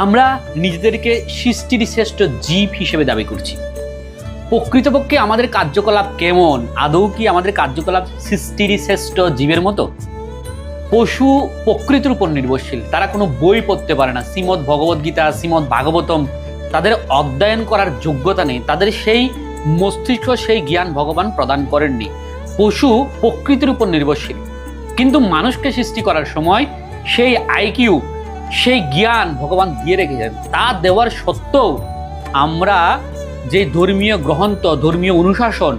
আমরা নিজেদেরকে সৃষ্টির শ্রেষ্ঠ জীব হিসেবে দাবি করছি। প্রকৃতপক্ষে আমাদের কার্যকলাপ কেমন? আদৌ কি আমাদের কার্যকলাপ সৃষ্টির শ্রেষ্ঠ জীবের মতো? পশু প্রকৃতির উপর নির্ভরশীল, তারা কোনো বই পড়তে পারে না। শ্রীমদ্ ভগবদ্গীতা, শ্রীমদ্ ভাগবতম তাদের অধ্যয়ন করার যোগ্যতা নেই, তাদের সেই মস্তিষ্ক, সেই জ্ঞান ভগবান প্রদান করেননি। পশু প্রকৃতির উপর নির্ভরশীল, কিন্তু মানুষকে সৃষ্টি করার সময় সেই আইকিউ, সেই জ্ঞান ভগবান দিয়ে রেখেছেন। তা দেওয়ার সত্ত্বেও আমরা যে ধর্মীয় গ্রন্থ, ধর্মীয় অনুশাসন,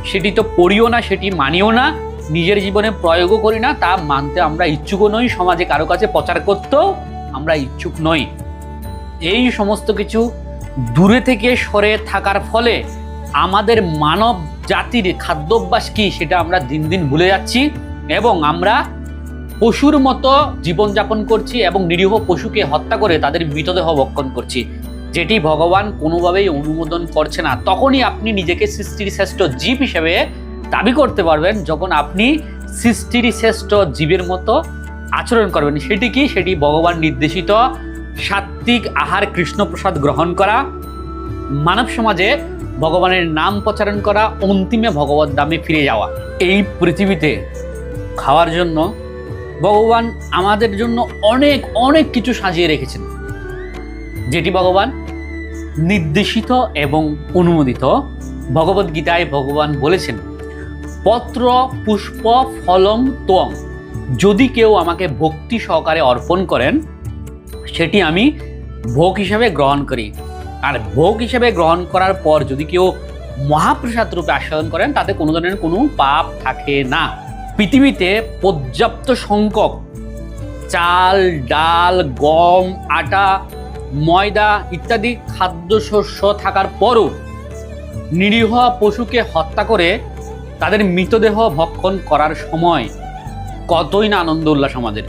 সেটি তো পড়িও না, সেটি মানিও না, নিজের জীবনে প্রয়োগও করি না, তা মানতে আমরা ইচ্ছুকও নই, সমাজে কারো কাছে প্রচার করতেও আমরা ইচ্ছুক নই। এই সমস্ত কিছু দূরে থেকে সরে থাকার ফলে আমাদের মানব জাতির খাদ্যাভ্যাস কি সেটা আমরা দিন দিন ভুলে যাচ্ছি এবং আমরা পশুর মতো জীবনযাপন করছি এবং নিরীহ পশুকে হত্যা করে তাদের মৃতদেহ ভক্ষণ করছি, যেটি ভগবান কোনোভাবেই অনুমোদন করছে না। তখনই আপনি নিজেকে সৃষ্টির শ্রেষ্ঠ জীব হিসেবে দাবি করতে পারবেন, যখন আপনি সৃষ্টির শ্রেষ্ঠ জীবের মতো আচরণ করবেন। সেটি কি? সেটি ভগবান নির্দেশিত সাত্ত্বিক আহার, কৃষ্ণপ্রসাদ গ্রহণ করা, মানব সমাজে ভগবানের নাম প্রচারণ করা, অন্তিমে ভগবত ধামে ফিরে যাওয়া। এই পৃথিবীতে খাওয়ার জন্য ভগবান আমাদের জন্য অনেক অনেক কিছু সাজিয়ে রেখেছেন, যেটি ভগবান নির্দেশিত এবং অনুমোদিত। ভগবদ্গীতায় ভগবান বলেছেন, পত্র পুষ্প ফলং ত্বং, যদি কেউ আমাকে ভক্তি সহকারে অর্পণ করেন সেটি আমি ভোগ হিসাবে গ্রহণ করি। আর ভোগ হিসাবে গ্রহণ করার পর যদি কেউ মহাপ্রসাদ রূপে আস্বাদন করেন তাতে কোনো ধরনের কোনো পাপ থাকে না। পৃথিবীতে পর্যাপ্ত সংখ্যক চাল, ডাল, গম, আটা, ময়দা ইত্যাদি খাদ্যশস্য থাকার পরও নিরীহ পশুকে হত্যা করে তাদের মৃতদেহ ভক্ষণ করার সময় কতই না আনন্দ উল্লাস আমাদের।